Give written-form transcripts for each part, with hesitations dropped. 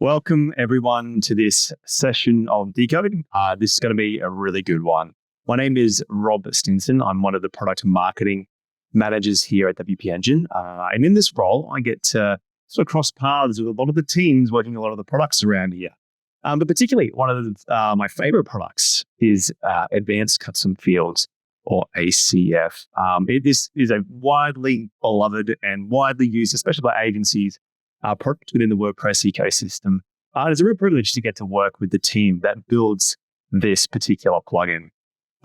Welcome everyone to this session of Decode. This is going to be a really good one. My name is Rob Stinson. I'm one of the product marketing managers here at WP Engine. And in this role, I get to sort of cross paths with a lot of the teams working a lot of the products around here. But particularly one of my favorite products is Advanced Custom Fields, or ACF. This is a widely beloved and widely used, especially by agencies, product within the WordPress ecosystem. It's a real privilege to get to work with the team that builds this particular plugin.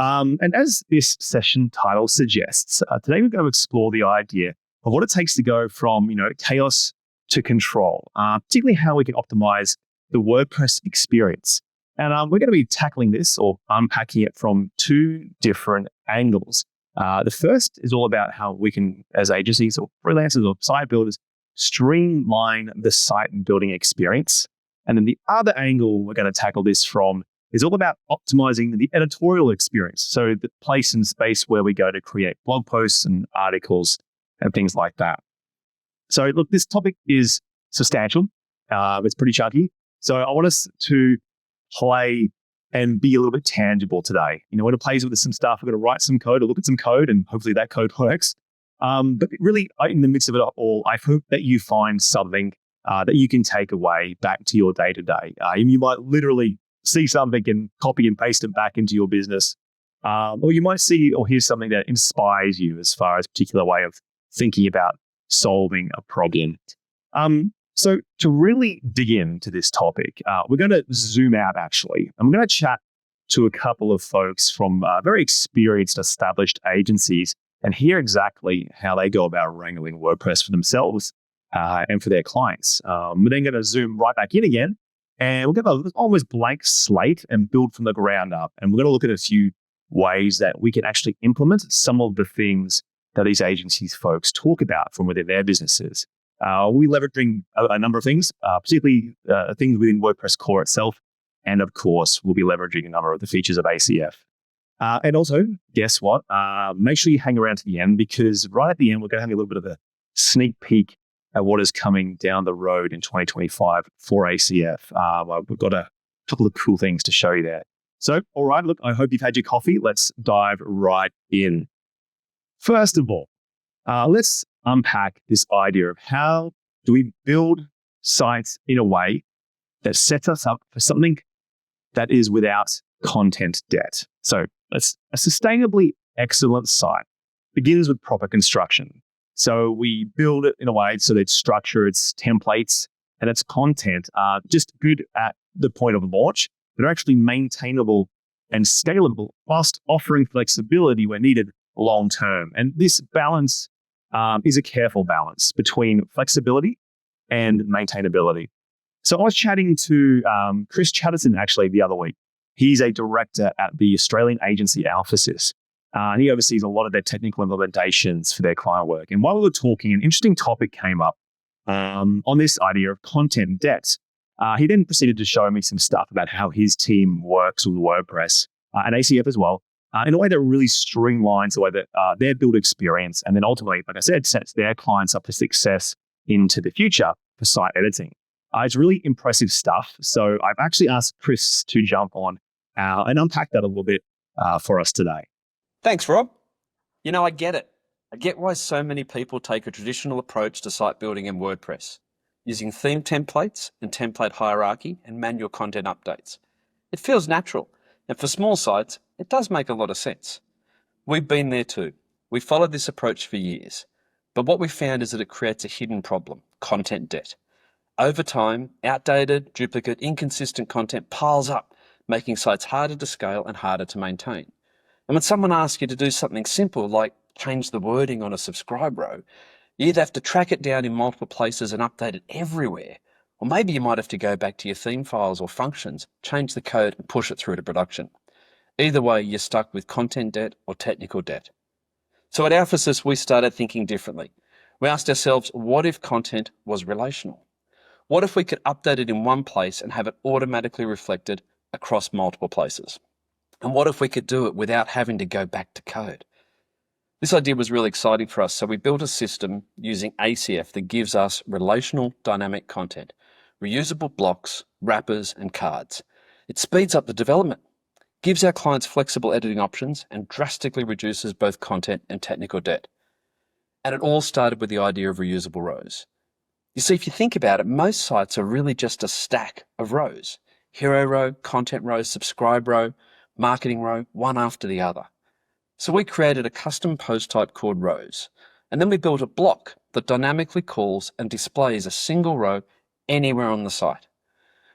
And as this session title suggests, today we're going to explore the idea of what it takes to go from chaos to control, particularly how we can optimize the WordPress experience. And we're going to be tackling this or unpacking it from two different angles. The first is all about how we can, as agencies or freelancers or site builders, streamline the site building experience. And then the other angle we're going to tackle this from is all about optimizing the editorial experience. So the place and space where we go to create blog posts and articles and things like that. So look, this topic is substantial. It's pretty chunky. So I want us to play and be a little bit tangible today. We're going to play with some stuff. We're going to write some code or look at some code, and hopefully that code works. But really, in the midst of it all, I hope that you find something that you can take away back to your day-to-day. You might literally see something and copy and paste it back into your business. Or you might see or hear something that inspires you as far as a particular way of thinking about solving a problem. So to really dig into this topic, we're going to zoom out, actually. I'm going to chat to a couple of folks from very experienced, established agencies and hear exactly how they go about wrangling WordPress for themselves and for their clients. We're then going to zoom right back in again, and we're going to almost blank slate and build from the ground up. And we're going to look at a few ways that we can actually implement some of the things that these agencies folks talk about from within their businesses. We'll be leveraging a number of things, particularly things within WordPress core itself. And of course, we'll be leveraging a number of the features of ACF. And also, guess what? Make sure you hang around to the end, because right at the end, we're going to have a little bit of a sneak peek at what is coming down the road in 2025 for ACF. We've got a couple of cool things to show you there. So, all right, look, I hope you've had your coffee. Let's dive right in. First of all, let's unpack this idea of how do we build sites in a way that sets us up for something that is without content debt. So a sustainably excellent site begins with proper construction. So we build it in a way so that its structure, its templates, and its content are just good at the point of launch, but are actually maintainable and scalable whilst offering flexibility where needed long term. And this balance is a careful balance between flexibility and maintainability. So I was chatting to Chris Chatterton actually the other week. He's a director at the Australian agency Alphasys. And he oversees a lot of their technical implementations for their client work. And while we were talking, an interesting topic came up on this idea of content debt. He then proceeded to show me some stuff about how his team works with WordPress and ACF as well, in a way that really streamlines the way that their build experience, and then ultimately, like I said, sets their clients up for success into the future for site editing. It's really impressive stuff. So I've actually asked Chris to jump on and unpack that a little bit for us today. Thanks, Rob. I get it. I get why so many people take a traditional approach to site building in WordPress, using theme templates and template hierarchy and manual content updates. It feels natural, and for small sites, it does make a lot of sense. We've been there too. We followed this approach for years, but what we found is that it creates a hidden problem: content debt. Over time, outdated, duplicate, inconsistent content piles up, making sites harder to scale and harder to maintain. And when someone asks you to do something simple like change the wording on a subscribe row, you either have to track it down in multiple places and update it everywhere, or maybe you might have to go back to your theme files or functions, change the code and push it through to production. Either way, you're stuck with content debt or technical debt. So at Alphasys, we started thinking differently. We asked ourselves, what if content was relational? What if we could update it in one place and have it automatically reflected across multiple places? And what if we could do it without having to go back to code? This idea was really exciting for us, so we built a system using ACF that gives us relational dynamic content, reusable blocks, wrappers, and cards. It speeds up the development, gives our clients flexible editing options, and drastically reduces both content and technical debt. And it all started with the idea of reusable rows. You see, if you think about it, most sites are really just a stack of rows. Hero row, content row, subscribe row, marketing row, one after the other. So we created a custom post type called rows, and then we built a block that dynamically calls and displays a single row anywhere on the site.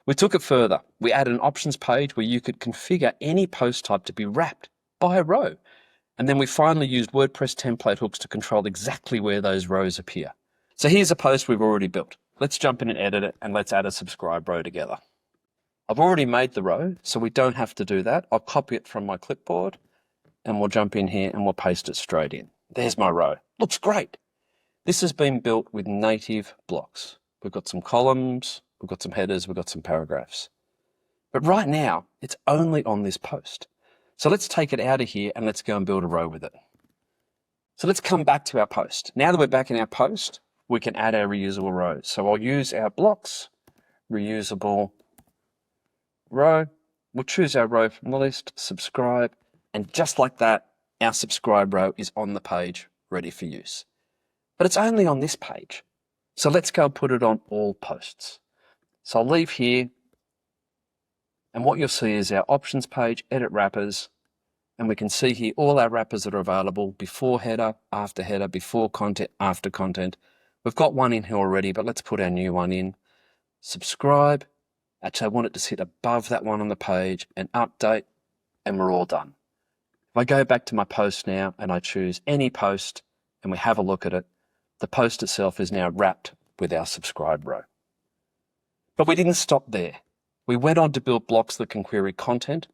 We took it further. We added an options page where you could configure any post type to be wrapped by a row. And then we finally used WordPress template hooks to control exactly where those rows appear. So here's a post we've already built. Let's jump in and edit it, and let's add a subscribe row together. I've already made the row, so we don't have to do that. I'll copy it from my clipboard, and we'll jump in here and we'll paste it straight in. There's my row. Looks great. This has been built with native blocks. We've got some columns, we've got some headers, we've got some paragraphs. But right now, it's only on this post. So let's take it out of here and let's go and build a row with it. So let's come back to our post. Now that we're back in our post, we can add our reusable rows. So I'll use our blocks, reusable row. We'll choose our row from the list, subscribe, and just like that, our subscribe row is on the page, ready for use. But it's only on this page. So let's go and put it on all posts. So I'll leave here, and what you'll see is our options page, edit wrappers, and we can see here all our wrappers that are available: before header, before content, after content. We've got one in here already, but let's put our new one in. Subscribe. Actually, I want it to sit above that one on the page, and update, and we're all done. If I go back to my post now and I choose any post and we have a look at it, the post itself is now wrapped with our subscribe row. But we didn't stop there. We went on to build blocks that can query content,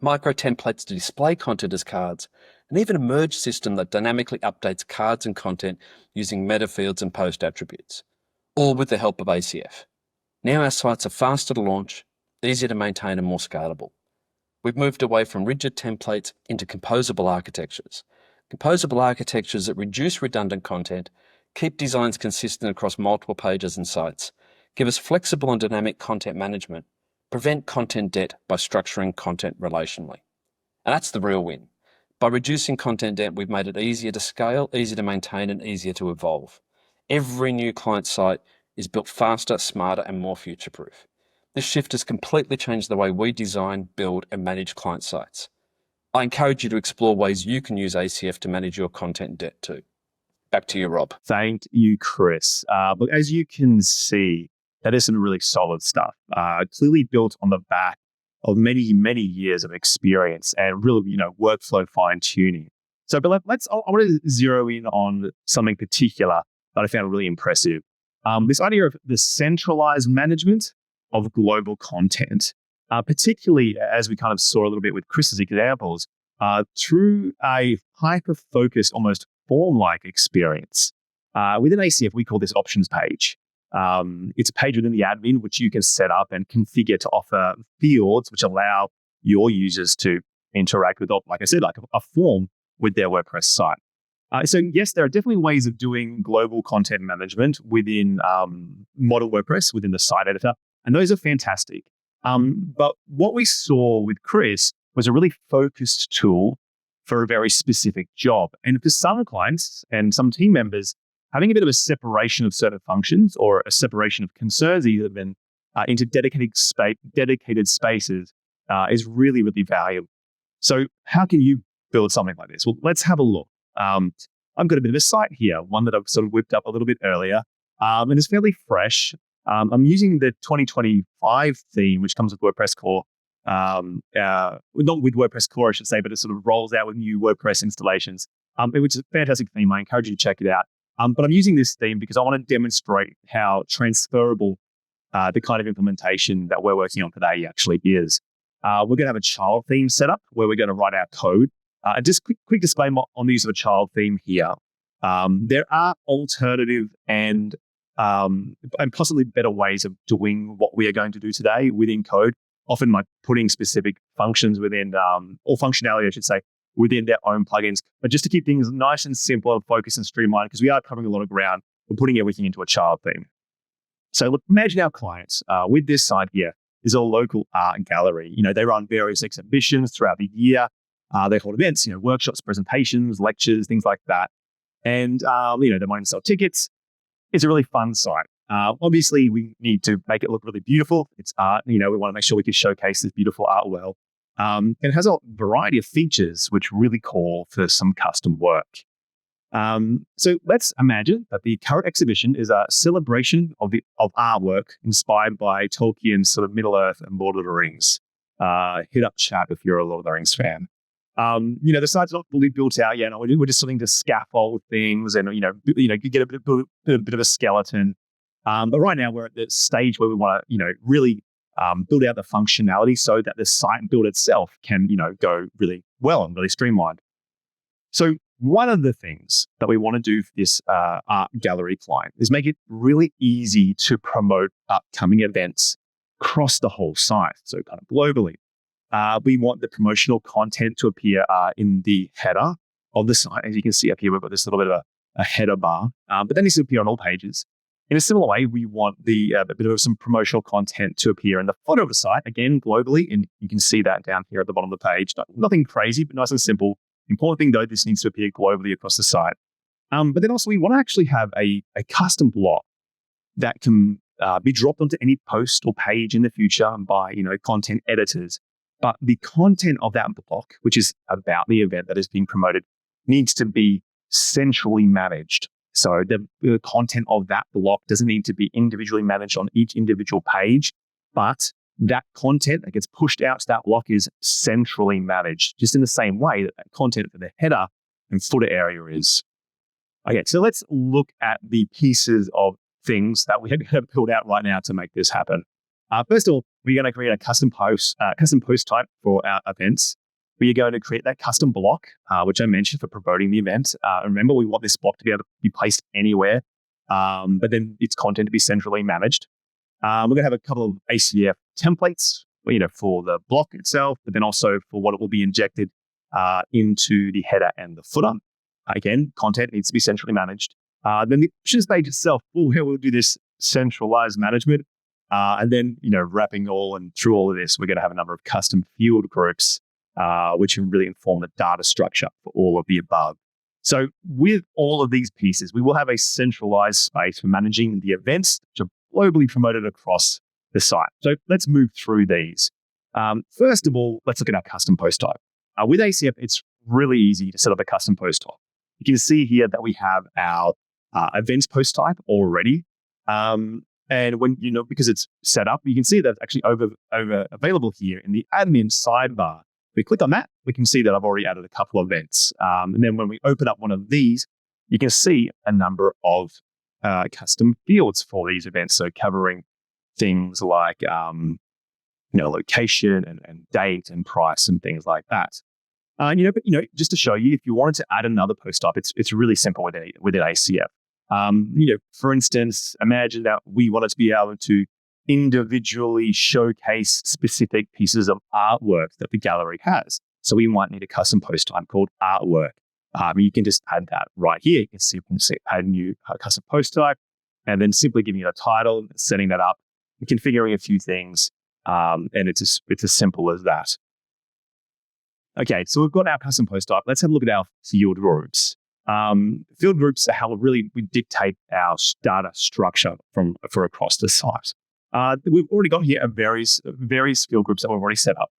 micro templates to display content as cards, and even a merge system that dynamically updates cards and content using meta fields and post attributes, all with the help of ACF. Now our sites are faster to launch, easier to maintain, and more scalable. We've moved away from rigid templates into composable architectures. Composable architectures that reduce redundant content, keep designs consistent across multiple pages and sites, give us flexible and dynamic content management, prevent content debt by structuring content relationally. And that's the real win. By reducing content debt, we've made it easier to scale, easier to maintain, and easier to evolve. Every new client site is built faster, smarter, and more future-proof. This shift has completely changed the way we design, build, and manage client sites. I encourage you to explore ways you can use ACF to manage your content debt too. Back to you, Rob. Thank you, Chris. But as you can see, that is some really solid stuff. Clearly built on the back of many, many years of experience and really, workflow fine tuning. So, but I want to zero in on something particular that I found really impressive. This idea of the centralized management of global content, particularly as we kind of saw a little bit with Chris's examples, through a hyper-focused, almost form-like experience. Within ACF, we call this options page. It's a page within the admin which you can set up and configure to offer fields which allow your users to interact with, like I said, like a form with their WordPress site. So yes, there are definitely ways of doing global content management within model WordPress, within the site editor, and those are fantastic. But what we saw with Chris was a really focused tool for a very specific job. And for some clients and some team members, having a bit of a separation of certain functions or a separation of concerns even into dedicated spaces is really, really valuable. So how can you build something like this? Well, let's have a look. I've got a bit of a site here, one that I've sort of whipped up a little bit earlier, and it's fairly fresh. I'm using the 2025 theme, which comes with WordPress Core. Not with WordPress Core, I should say, but it sort of rolls out with new WordPress installations, which is a fantastic theme. I encourage you to check it out. But I'm using this theme because I want to demonstrate how transferable the kind of implementation that we're working on today actually is. We're going to have a child theme set up where we're going to write our code. Just quick disclaimer on the use of a child theme here. There are alternative and possibly better ways of doing what we are going to do today within code, often like putting specific functions within, or functionality, I should say, within their own plugins. But just to keep things nice and simple and focused and streamlined, because we are covering a lot of ground, we're putting everything into a child theme. So look, imagine our clients with this site here is a local art gallery. They run various exhibitions throughout the year. They hold events, workshops, presentations, lectures, things like that. And, they might sell tickets. It's a really fun site. Obviously, we need to make it look really beautiful. It's art. We want to make sure we can showcase this beautiful art well. And it has a variety of features which really call for some custom work. So let's imagine that the current exhibition is a celebration of artwork inspired by Tolkien's sort of Middle-earth and Lord of the Rings. Hit up chat if you're a Lord of the Rings fan. The site's not fully built out yet. We're just starting to scaffold things and, you get a bit of a skeleton. But right now we're at the stage where we want to, really build out the functionality so that the site build itself can, go really well and really streamlined. So one of the things that we want to do for this art gallery client is make it really easy to promote upcoming events across the whole site, so kind of globally. We want the promotional content to appear in the header of the site. As you can see up here, we've got this little bit of a header bar, but that needs to appear on all pages. In a similar way, we want a bit of some promotional content to appear in the footer of the site, again, globally, and you can see that down here at the bottom of the page. Nothing crazy, but nice and simple. Important thing, though, this needs to appear globally across the site. But then also, we want to actually have a custom block that can be dropped onto any post or page in the future by, content editors. But the content of that block, which is about the event that is being promoted, needs to be centrally managed. So the content of that block doesn't need to be individually managed on each individual page, but that content that gets pushed out to that block is centrally managed, just in the same way that content for the header and footer area is. Okay, so let's look at the pieces of things that we are going to build out right now to make this happen. First of all, we're going to create a custom post type for our events. We are going to create that custom block, which I mentioned for promoting the event. Remember, we want this block to be able to be placed anywhere, but then its content to be centrally managed. We're going to have a couple of ACF templates, for the block itself, but then also for what it will be injected into the header and the footer. Again, content needs to be centrally managed. Then the options page itself, we'll do this centralized management. And then, wrapping all and through all of this, we're going to have a number of custom field groups, which can really inform the data structure for all of the above. So with all of these pieces, we will have a centralized space for managing the events which are globally promoted across the site. So let's move through these. First of all, let's look at our custom post type. With ACF, it's really easy to set up a custom post type. You can see here that we have our events post type already. And when, because it's set up, you can see that it's actually over available here in the admin sidebar. We click on that, we can see that I've already added a couple of events. And then when we open up one of these, you can see a number of custom fields for these events. So covering things like, location and date and price and things like that. But just to show you, if you wanted to add another post type, it's really simple with ACF. For instance, imagine that we wanted to be able to individually showcase specific pieces of artwork that the gallery has. So we might need a custom post type called artwork. You can just add that right here. You can see add a new custom post type, and then simply giving it a title, setting that up, and configuring a few things, and it's as simple as that. Okay, so we've got our custom post type. Let's have a look at our field groups. Field groups are how really we dictate our data structure for across the site. We've already got here various field groups that we've already set up.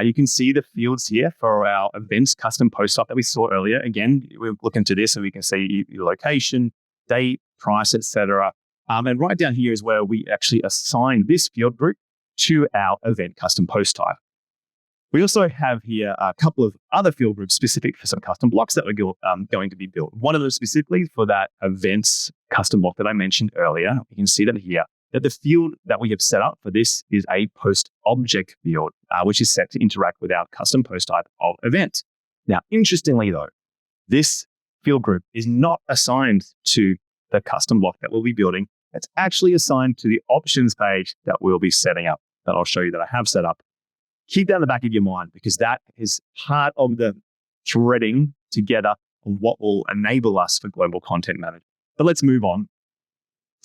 You can see the fields here for our events custom post type that we saw earlier. Again, we'll look into this so we can see your location, date, price, etc. And right down here is where we actually assign this field group to our event custom post type. We also have here a couple of other field groups specific for some custom blocks that we're going to be built. One of them specifically for that events custom block that I mentioned earlier. You can see that here, that the field that we have set up for this is a post object field, which is set to interact with our custom post type of event. Now, interestingly though, this field group is not assigned to the custom block that we'll be building. It's actually assigned to the options page that we'll be setting up, that I'll show you that I have set up. Keep that in the back of your mind, because that is part of the threading together of what will enable us for global content management. But let's move on.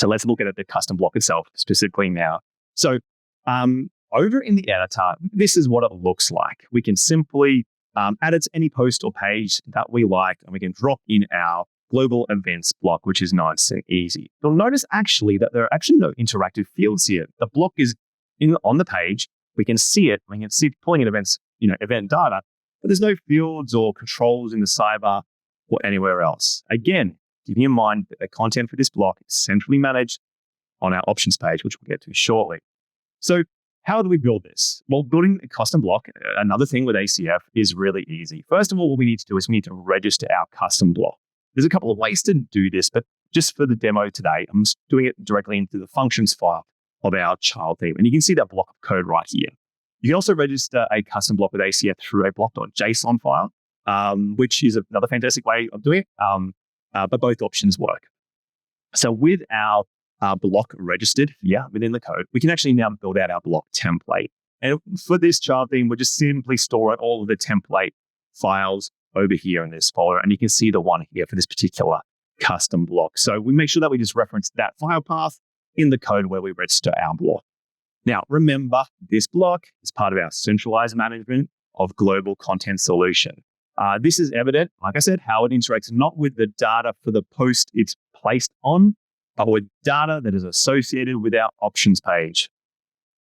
So let's look at the custom block itself specifically now. So over in the editor, this is what it looks like. We can simply add it to any post or page that we like, and we can drop in our global events block, which is nice and easy. You'll notice actually that there are actually no interactive fields here. The block is on the page. We can see it. We can see pulling in events, event data, but there's no fields or controls in the sidebar or anywhere else. Again, keeping in mind that the content for this block is centrally managed on our options page, which we'll get to shortly. So how do we build this? Well, building a custom block, another thing with ACF, is really easy. First of all, what we need to do is we need to register our custom block. There's a couple of ways to do this, but just for the demo today, I'm just doing it directly into the functions file of our child theme. And you can see that block of code right here. You can also register a custom block with ACF through a block.json file, which is another fantastic way of doing it, but both options work. So with our block registered here within the code, we can actually now build out our block template. And for this child theme, we're just simply storing all of the template files over here in this folder. And you can see the one here for this particular custom block. So we make sure that we just reference that file path in the code where we register our block. Now, remember, this block is part of our centralized management of global content solution. This is evident, like I said, how it interacts not with the data for the post it's placed on, but with data that is associated with our options page.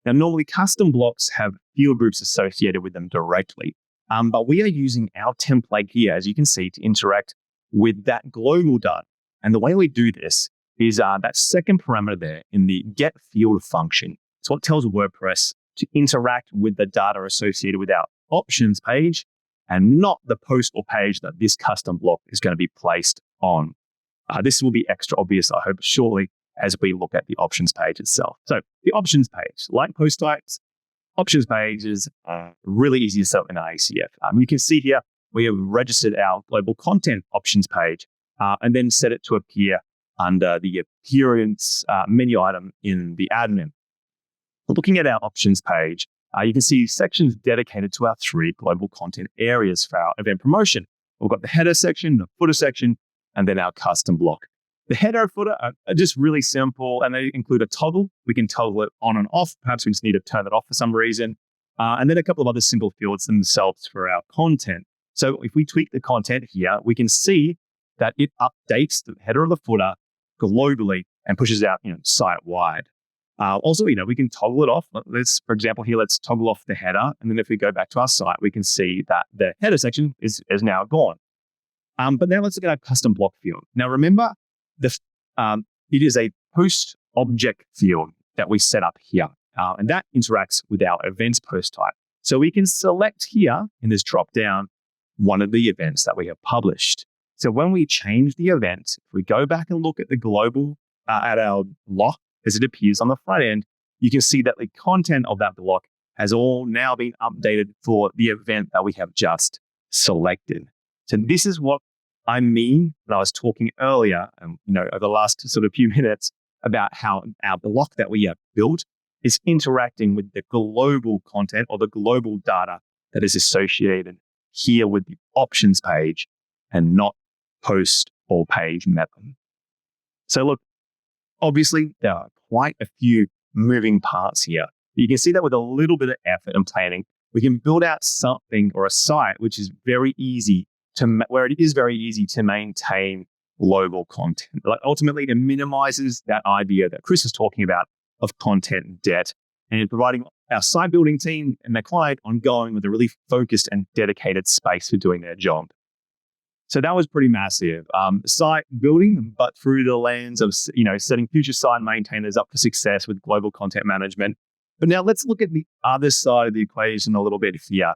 Now, normally custom blocks have field groups associated with them directly, but we are using our template here, as you can see, to interact with that global data. And the way we do this is that second parameter there in the get field function. It's what tells WordPress to interact with the data associated with our options page and not the post or page that this custom block is going to be placed on. This will be extra obvious, I hope, shortly as we look at the options page itself. So the options page, like post types, options pages are really easy to set up in ACF. You can see here we have registered our global content options page and then set it to appear under the appearance menu item in the admin. Looking at our options page, you can see sections dedicated to our 3 global content areas for our event promotion. We've got the header section, the footer section, and then our custom block. The header and footer are just really simple, and they include a toggle. We can toggle it on and off. Perhaps we just need to turn it off for some reason. And then a couple of other simple fields themselves for our content. So if we tweak the content here, we can see that it updates the header or the footer globally and pushes out, site-wide. Also, we can toggle it off. For example, here, let's toggle off the header. And then if we go back to our site, we can see that the header section is now gone. But now let's look at our custom block field. Now, remember, it is a post object field that we set up here. And that interacts with our events post type. So we can select here in this drop down one of the events that we have published. So when we change the event, if we go back and look at the global, at our block as it appears on the front end, you can see that the content of that block has all now been updated for the event that we have just selected. So this is what I mean when I was talking earlier, over the last sort of few minutes about how our block that we have built is interacting with the global content or the global data that is associated here with the options page and not post or page method. So look, obviously there are quite a few moving parts here. You can see that with a little bit of effort and planning, we can build out something or a site which is very easy where it is very easy to maintain global content. Like ultimately, it minimizes that idea that Chris is talking about of content debt and providing our site building team and their client ongoing with a really focused and dedicated space for doing their job. So that was pretty massive. Site building, but through the lens of setting future site maintainers up for success with global content management. But now let's look at the other side of the equation a little bit here.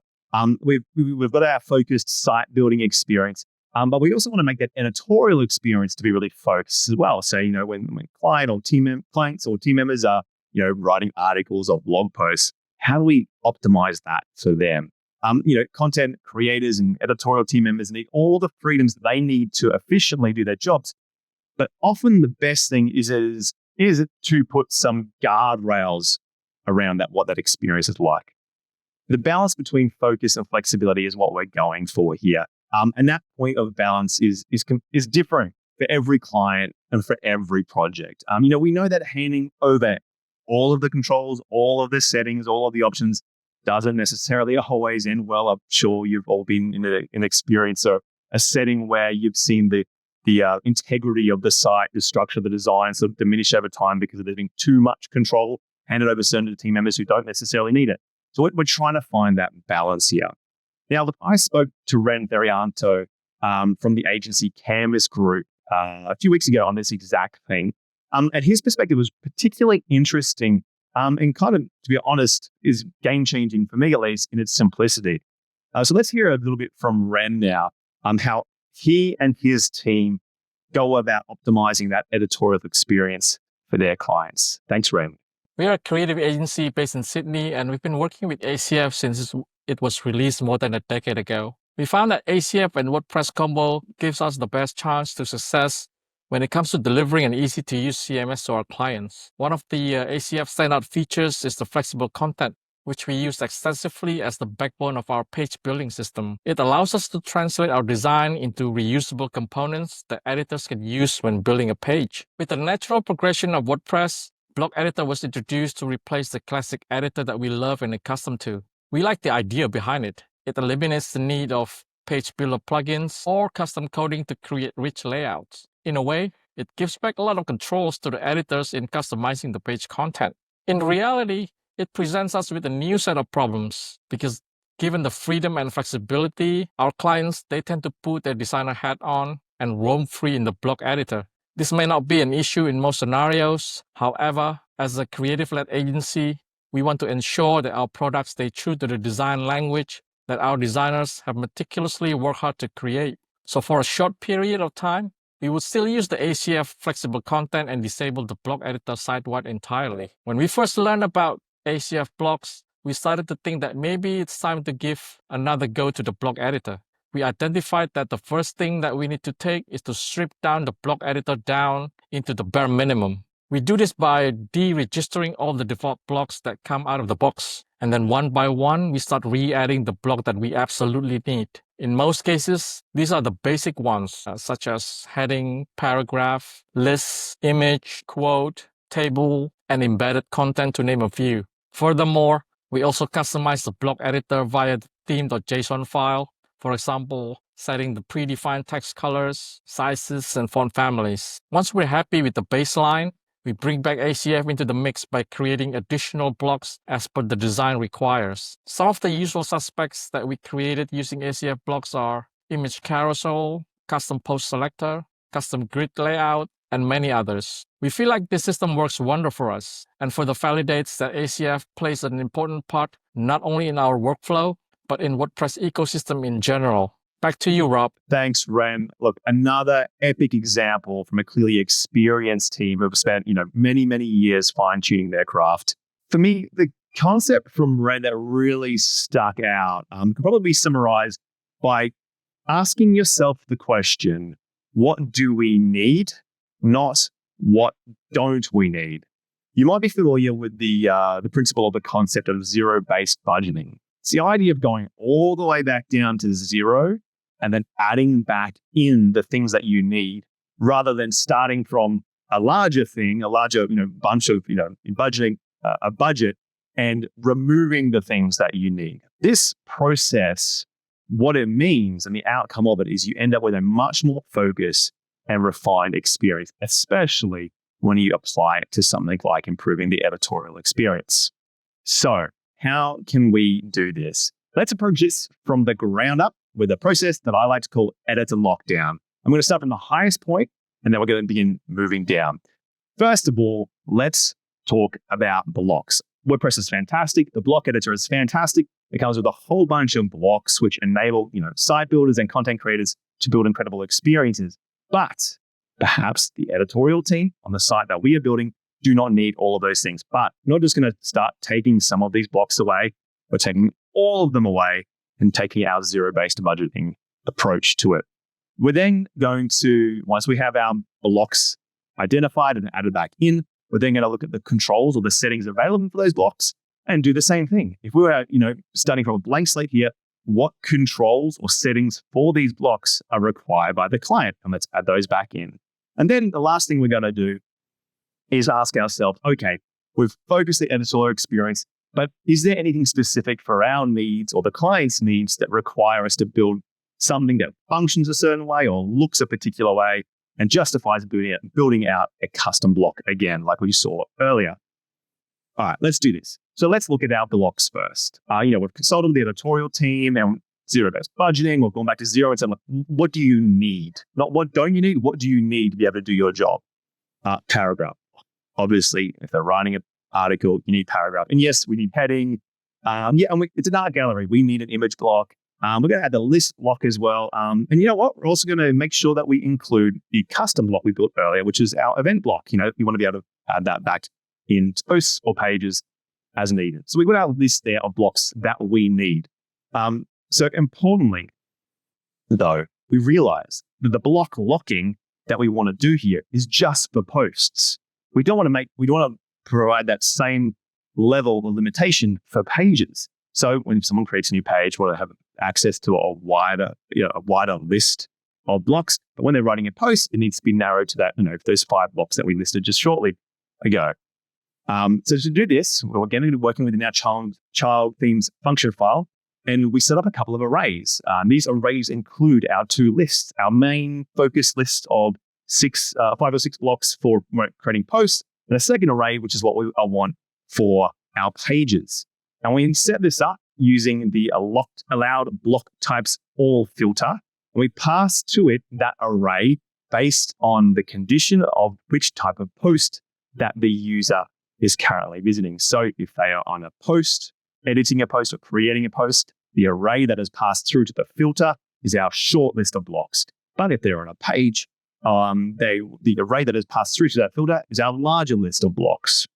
We've got our focused site building experience, but we also want to make that editorial experience to be really focused as well. So when clients or team members are writing articles or blog posts, how do we optimize that for them? Content creators and editorial team members need all the freedoms that they need to efficiently do their jobs. But often the best thing is to put some guardrails around what that experience is like. The balance between focus and flexibility is what we're going for here. And that point of balance is different for every client and for every project. We know that handing over all of the controls, all of the settings, all of the options doesn't necessarily always end well. I'm sure you've all been in an experience or a setting where you've seen the integrity of the site, the structure, the design sort of diminish over time because there's been too much control handed over certain team members who don't necessarily need it. So we're trying to find that balance here. Now, look, I spoke to Ren Therianto from the agency Canvas Group a few weeks ago on this exact thing. And his perspective was particularly interesting and kind of, to be honest, is game-changing for me, at least, in its simplicity. So let's hear a little bit from Ren now on how he and his team go about optimizing that editorial experience for their clients. Thanks, Ren. We are a creative agency based in Sydney, and we've been working with ACF since it was released more than a decade ago. We found that ACF and WordPress combo gives us the best chance to success when it comes to delivering an easy-to-use CMS to our clients. One of the ACF standout features is the flexible content, which we use extensively as the backbone of our page building system. It allows us to translate our design into reusable components that editors can use when building a page. With the natural progression of WordPress, Block Editor was introduced to replace the classic editor that we love and accustomed to. We like the idea behind it. It eliminates the need of page builder plugins or custom coding to create rich layouts. In a way, it gives back a lot of controls to the editors in customizing the page content. In reality, it presents us with a new set of problems because given the freedom and flexibility, our clients, they tend to put their designer hat on and roam free in the Block Editor. This may not be an issue in most scenarios. However, as a creative-led agency, we want to ensure that our products stay true to the design language that our designers have meticulously worked hard to create. So for a short period of time, we would still use the ACF flexible content and disable the Block Editor site-wide entirely. When we first learned about ACF blocks, we started to think that maybe it's time to give another go to the Block Editor. We identified that the first thing that we need to take is to strip down the Block Editor down into the bare minimum. We do this by deregistering all the default blocks that come out of the box. And then one by one, we start re-adding the block that we absolutely need. In most cases, these are the basic ones, such as heading, paragraph, list, image, quote, table, and embedded content, to name a few. Furthermore, we also customize the Block Editor via the theme.json file. For example, setting the predefined text colors, sizes, and font families. Once we're happy with the baseline, we bring back ACF into the mix by creating additional blocks as per the design requires. Some of the usual suspects that we created using ACF blocks are image carousel, custom post selector, custom grid layout, and many others. We feel like this system works wonder for us and further validates that ACF plays an important part not only in our workflow, but in WordPress ecosystem in general. Back to you, Rob. Thanks, Ren. Look, another epic example from a clearly experienced team who have spent, many, many years fine-tuning their craft. For me, the concept from Ren that really stuck out can probably be summarized by asking yourself the question, what do we need, not what don't we need? You might be familiar with the principle of the concept of zero-based budgeting. It's the idea of going all the way back down to zero and then adding back in the things that you need rather than starting from a larger thing, bunch of, in budgeting a budget and removing the things that you need. This process, what it means and the outcome of it is you end up with a much more focused and refined experience, especially when you apply it to something like improving the editorial experience. So, how can we do this? Let's approach this from the ground up with a process that I like to call editor lockdown. I'm going to start from the highest point, and then we're going to begin moving down. First of all, let's talk about blocks. WordPress is fantastic. The block editor is fantastic. It comes with a whole bunch of blocks which enable, site builders and content creators to build incredible experiences. But perhaps the editorial team on the site that we are building do not need all of those things. But we're not just going to start taking some of these blocks away. We're taking all of them away and taking our zero-based budgeting approach to it. We're then going to, once we have our blocks identified and added back in, we're then going to look at the controls or the settings available for those blocks and do the same thing. If we were, starting from a blank slate here, what controls or settings for these blocks are required by the client? And let's add those back in. And then the last thing we're going to do is ask ourselves, okay, we've focused the editorial experience, but is there anything specific for our needs or the client's needs that require us to build something that functions a certain way or looks a particular way and justifies building out a custom block again, like we saw earlier? All right, let's do this. So let's look at our blocks first. We've consulted the editorial team and zero-based budgeting. We've gone back to zero and said, look, what do you need? Not what don't you need, what do you need to be able to do your job? Paragraph. Obviously, if they're writing an article, you need paragraph. And yes, we need heading. It's an art gallery. We need an image block. We're going to add the list block as well. And you know what? We're also going to make sure that we include the custom block we built earlier, which is our event block. You want to be able to add that back in posts or pages as needed. So we've got our list there of blocks that we need. So importantly, though, we realize that the block locking that we want to do here is just for posts. We don't want to provide that same level of limitation for pages. So when someone creates a new page, we want to have access to a wider list of blocks. But when they're writing a post, it needs to be narrowed to that, those 5 blocks that we listed just shortly ago. So to do this, we're going to be working within our child themes function file, and we set up a couple of arrays. These arrays include our 2 lists, our main focus list of 5 or 6 blocks for creating posts, and a second array, which is what we want for our pages. And we set this up using the allowed block types all filter, and we pass to it that array based on the condition of which type of post that the user is currently visiting. So if they are on a post, editing a post or creating a post, the array that is passed through to the filter is our short list of blocks. But if they're on a page, the array that is passed through to that filter is our larger list of blocks.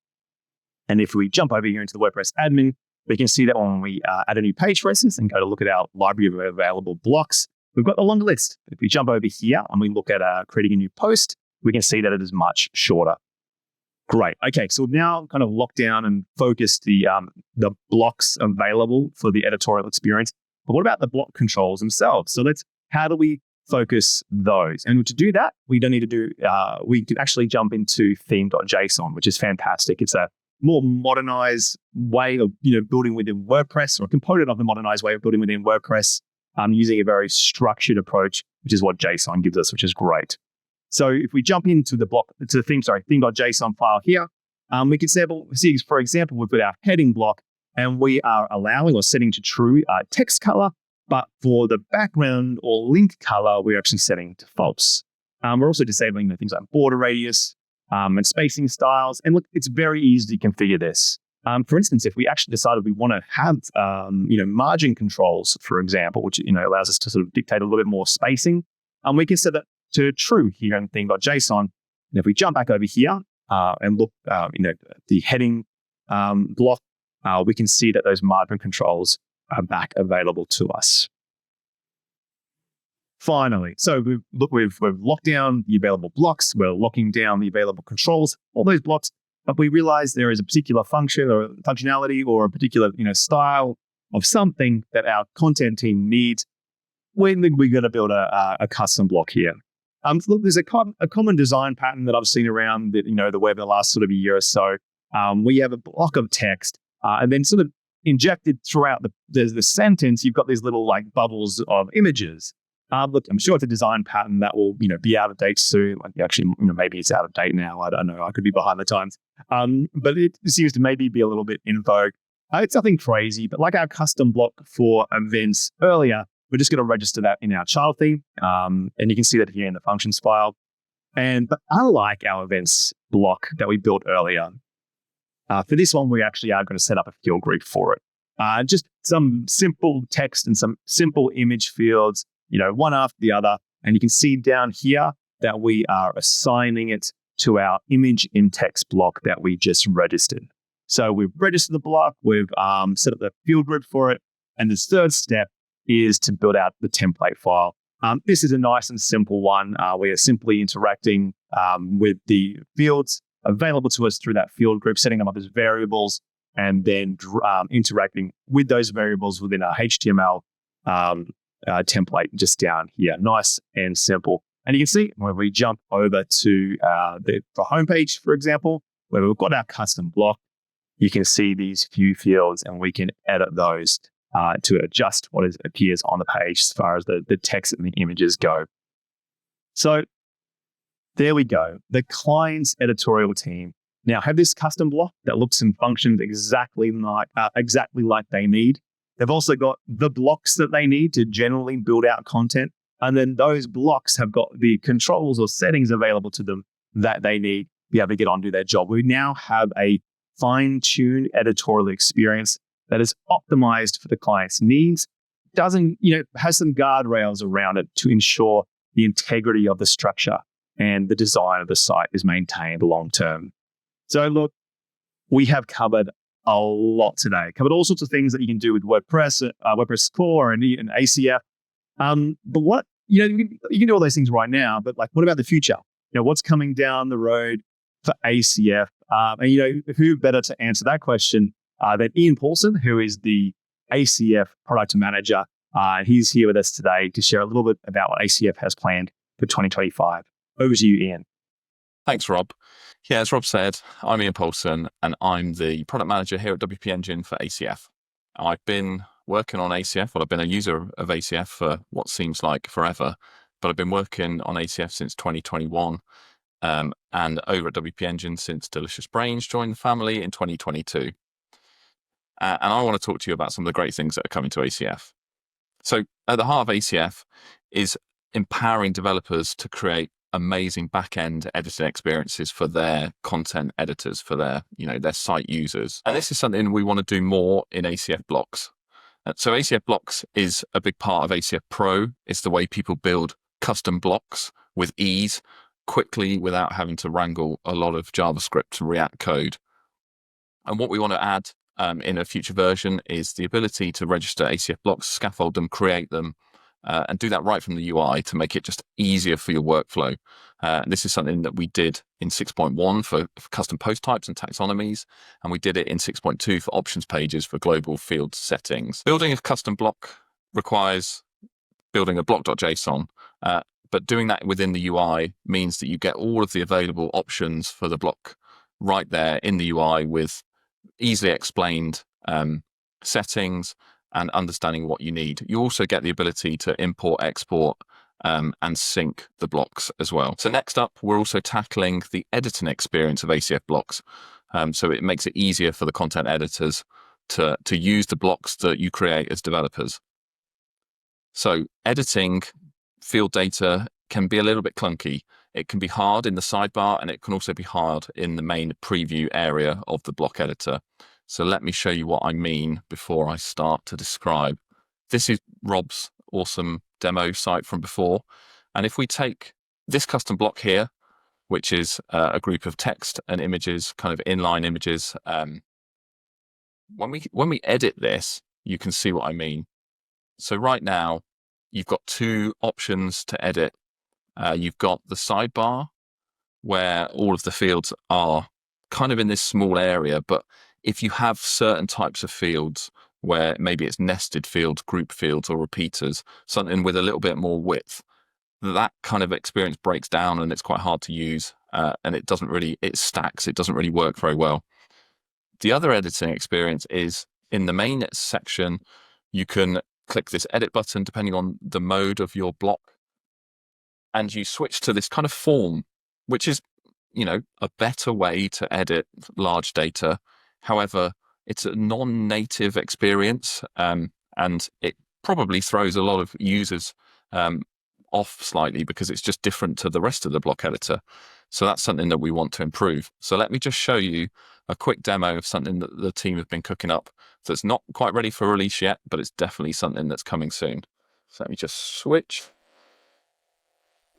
And if we jump over here into the WordPress admin, we can see that when we add a new page, for instance, and go to look at our library of available blocks, we've got the longer list. If we jump over here and we look at creating a new post, we can see that it is much shorter. Great. Okay, so we've now kind of locked down and focused the blocks available for the editorial experience. But what about the block controls themselves? So how do we focus those? And to do that, we don't need to we can actually jump into theme.json, which is fantastic. It's a more modernized way of building within WordPress, or a component of the modernized way of building within WordPress, using a very structured approach, which is what JSON gives us, which is great. So if we jump into the theme.json file here, we can see, for example, we've got our heading block, and we are allowing or setting to true text color, but for the background or link color, we're actually setting to false. We're also disabling things like border radius and spacing styles. And look, it's very easy to configure this. For instance, if we actually decided we want to have margin controls, for example, which allows us to sort of dictate a little bit more spacing, we can set that to true here in theme.json. And if we jump back over here and look, the heading block, we can see that those margin controls are back available to us. Finally, so we've locked down the available blocks. We're locking down the available controls, all those blocks. But we realize there is a particular function or functionality or a particular style of something that our content team needs when we're going to build a custom block here. Look, there's a common design pattern that I've seen around the web the last sort of year or so. We have a block of text, and then sort of injected throughout the sentence, you've got these little bubbles of images. Look, I'm sure it's a design pattern that will be out of date soon. Actually, maybe it's out of date now. I don't know. I could be behind the times. But it seems to maybe be a little bit in vogue. It's nothing crazy, but like our custom block for events earlier, we're just going to register that in our child theme. And you can see that here in the functions file. But unlike our events block that we built earlier, for this one, we actually are going to set up a field group for it. Just some simple text and some simple image fields, one after the other. And you can see down here that we are assigning it to our image in text block that we just registered. So we've registered the block, we've set up the field group for it. And the third step is to build out the template file. This is a nice and simple one. We are simply interacting with the fields available to us through that field group, setting them up as variables, and then interacting with those variables within our HTML template just down here. Nice and simple. And you can see when we jump over to the homepage, for example, where we've got our custom block, you can see these few fields and we can edit those to adjust what appears on the page as far as the text and the images go. So there we go. The client's editorial team now have this custom block that looks and functions exactly like they need. They've also got the blocks that they need to generally build out content. And then those blocks have got the controls or settings available to them that they need to be able to get on to their job. We now have a fine-tuned editorial experience that is optimized for the client's needs, has some guardrails around it to ensure the integrity of the structure and the design of the site is maintained long-term. So look, we have covered a lot today. Covered all sorts of things that you can do with WordPress, WordPress Core and ACF. But what, you can do all those things right now, but like, what about the future? What's coming down the road for ACF? And who better to answer that question than Ian Paulson, who is the ACF product manager. He's here with us today to share a little bit about what ACF has planned for 2025. Over to you, Ian. Thanks, Rob. Yeah, as Rob said, I'm Ian Paulson, and I'm the product manager here at WP Engine for ACF. I've been working on ACF, I've been a user of ACF for what seems like forever, but I've been working on ACF since 2021, and over at WP Engine since Delicious Brains joined the family in 2022. And I want to talk to you about some of the great things that are coming to ACF. So at the heart of ACF is empowering developers to create amazing back-end editing experiences for their content editors, for their site users. And this is something we want to do more in ACF Blocks. So ACF Blocks is a big part of ACF Pro. It's the way people build custom blocks with ease, quickly, without having to wrangle a lot of JavaScript and React code. And what we want to add in a future version is the ability to register ACF blocks, scaffold them, create them, and do that right from the UI to make it just easier for your workflow. This is something that we did in 6.1 for custom post types and taxonomies, and we did it in 6.2 for options pages for global field settings. Building a custom block requires building a block.json, but doing that within the UI means that you get all of the available options for the block right there in the UI with easily explained settings and understanding what you need. You also get the ability to import, export, and sync the blocks as well. So next up, we're also tackling the editing experience of ACF blocks. So it makes it easier for the content editors to use the blocks that you create as developers. So editing field data can be a little bit clunky. It can be hard in the sidebar, and it can also be hard in the main preview area of the block editor. So let me show you what I mean before I start to describe. This is Rob's awesome demo site from before. And if we take this custom block here, which is a group of text and images, kind of inline images, when we edit this, you can see what I mean. So right now, you've got two options to edit. You've got the sidebar, where all of the fields are kind of in this small area, but if you have certain types of fields where maybe it's nested fields, group fields, or repeaters, something with a little bit more width, that kind of experience breaks down and it's quite hard to use, and it stacks, it doesn't really work very well. The other editing experience is in the main section. You can click this edit button depending on the mode of your block, and you switch to this kind of form, which is, a better way to edit large data. However, it's a non-native experience, and it probably throws a lot of users off slightly because it's just different to the rest of the block editor. So that's something that we want to improve. So let me just show you a quick demo of something that the team have been cooking up that's not quite ready for release yet, but it's definitely something that's coming soon. So let me just switch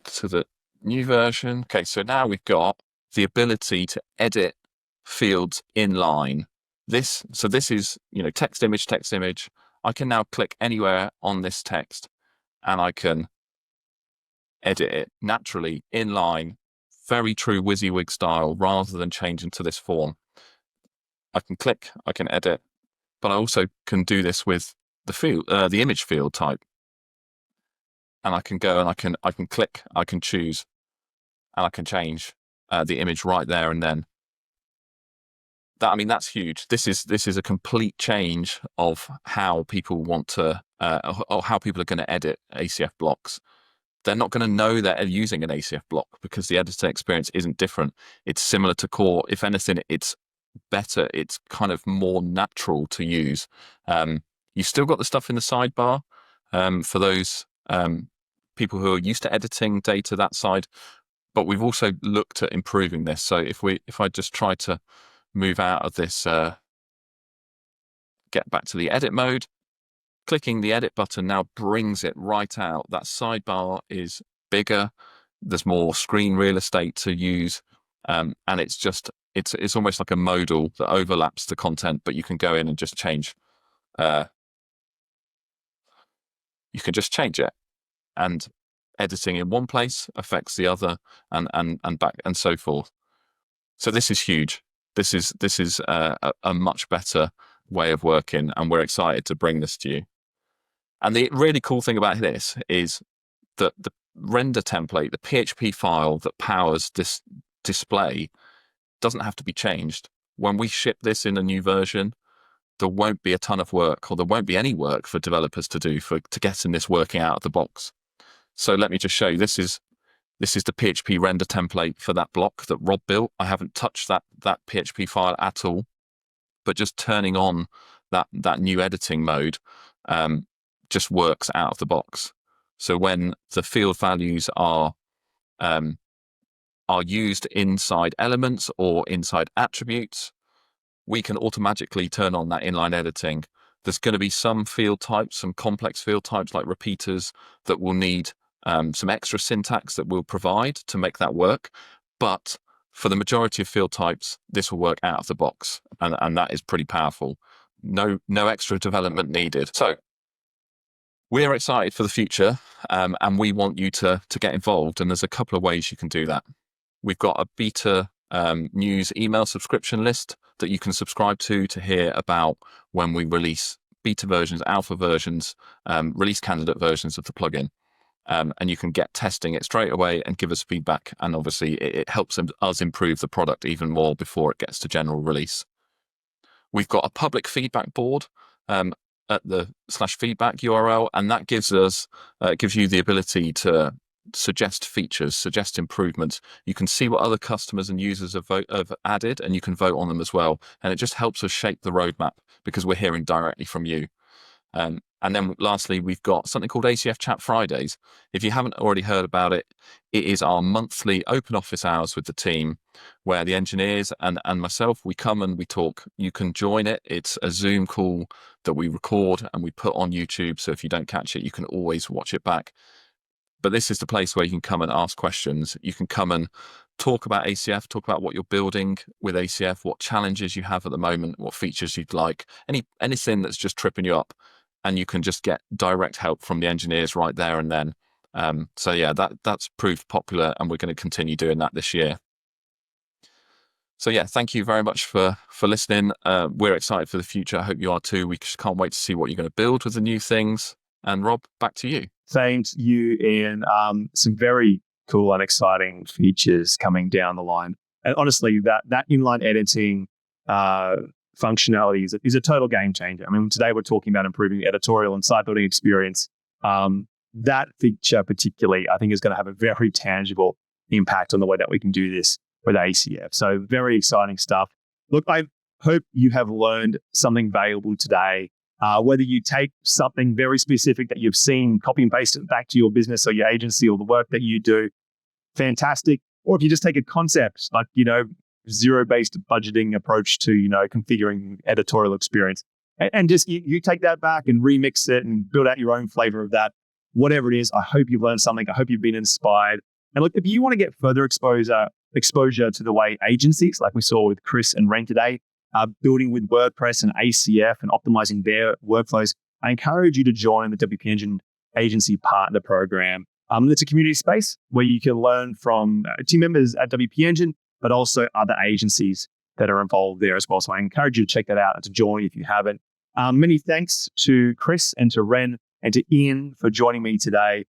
to the new version. Okay, so now we've got the ability to edit fields inline. This is, text image. I can now click anywhere on this text and I can edit it naturally inline, very true WYSIWYG style, rather than changing to this form. I can click, I can edit, but I also can do this with the image field type. and I can go and I can click, I can choose, and I can change the image right there and then. That's huge. This is a complete change of how people want to, or how people are going to edit ACF blocks. They're not going to know they're using an ACF block because the editor experience isn't different. It's similar to core. If anything, it's better. It's kind of more natural to use. You've still got the stuff in the sidebar for those people who are used to editing data that side, but we've also looked at improving this. So if I just try to move out of this, get back to the edit mode, clicking the edit button now brings it right out. That sidebar is bigger. There's more screen real estate to use. And it's almost like a modal that overlaps the content, but you can go in and just change. You can just change it, and editing in one place affects the other, and back and so forth. So this is huge. This is a much better way of working, and we're excited to bring this to you. And the really cool thing about this is that the render template, the PHP file that powers this display, doesn't have to be changed. When we ship this in a new version, there won't be a ton of work, or there won't be any work for developers to do to getting this working out of the box. So let me just show you. This is the PHP render template for that block that Rob built. I haven't touched that PHP file at all, but just turning on that new editing mode just works out of the box. So when the field values are used inside elements or inside attributes, we can automatically turn on that inline editing. There's going to be some field types, some complex field types like repeaters, that will need some extra syntax that we'll provide to make that work. But for the majority of field types, this will work out of the box, and that is pretty powerful. No extra development needed. So we're excited for the future, and we want you to get involved. And there's a couple of ways you can do that. We've got a beta news email subscription list that you can subscribe to hear about when we release beta versions, alpha versions, release candidate versions of the plugin. And you can get testing it straight away and give us feedback. And obviously it helps us improve the product even more before it gets to general release. We've got a public feedback board at the /feedback URL, and that gives you the ability to suggest features, suggest improvements. You can see what other customers and users have added, and you can vote on them as well. And it just helps us shape the roadmap because we're hearing directly from you. And then lastly, we've got something called ACF Chat Fridays. If you haven't already heard about it, it is our monthly open office hours with the team where the engineers and myself, we come and we talk. You can join it. It's a Zoom call that we record and we put on YouTube. So if you don't catch it, you can always watch it back. But this is the place where you can come and ask questions. You can come and talk about ACF, talk about what you're building with ACF, what challenges you have at the moment, what features you'd like, anything that's just tripping you up. And you can just get direct help from the engineers right there and then. So yeah, that's proved popular, and we're going to continue doing that this year. So yeah, thank you very much for listening. We're excited for the future. I hope you are too. We just can't wait to see what you're going to build with the new things. And Rob, back to you. Thanks, you, Ian. Some very cool and exciting features coming down the line. And honestly, that inline editing functionality is a total game changer. I mean, today we're talking about improving the editorial and site building experience. That feature particularly, I think, is going to have a very tangible impact on the way that we can do this with ACF. So very exciting stuff. Look, I hope you have learned something valuable today. Whether you take something very specific that you've seen, copy and paste it back to your business or your agency or the work that you do, fantastic. Or if you just take a concept like, zero-based budgeting approach to, configuring editorial experience, and just you take that back and remix it and build out your own flavor of that. Whatever it is, I hope you've learned something. I hope you've been inspired. And look, if you want to get further exposure to the way agencies, like we saw with Chris and Ren today, building with WordPress and ACF and optimizing their workflows, I encourage you to join the WP Engine Agency Partner Program. It's a community space where you can learn from team members at WP Engine, but also other agencies that are involved there as well. So I encourage you to check that out and to join if you haven't. Many thanks to Chris and to Ren and to Ian for joining me today.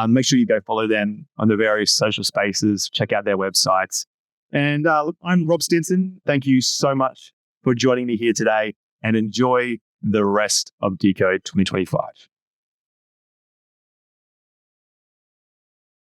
Make sure you go follow them on the various social spaces, check out their websites. And look, I'm Rob Stinson. Thank you so much for joining me here today, and enjoy the rest of Decode 2025.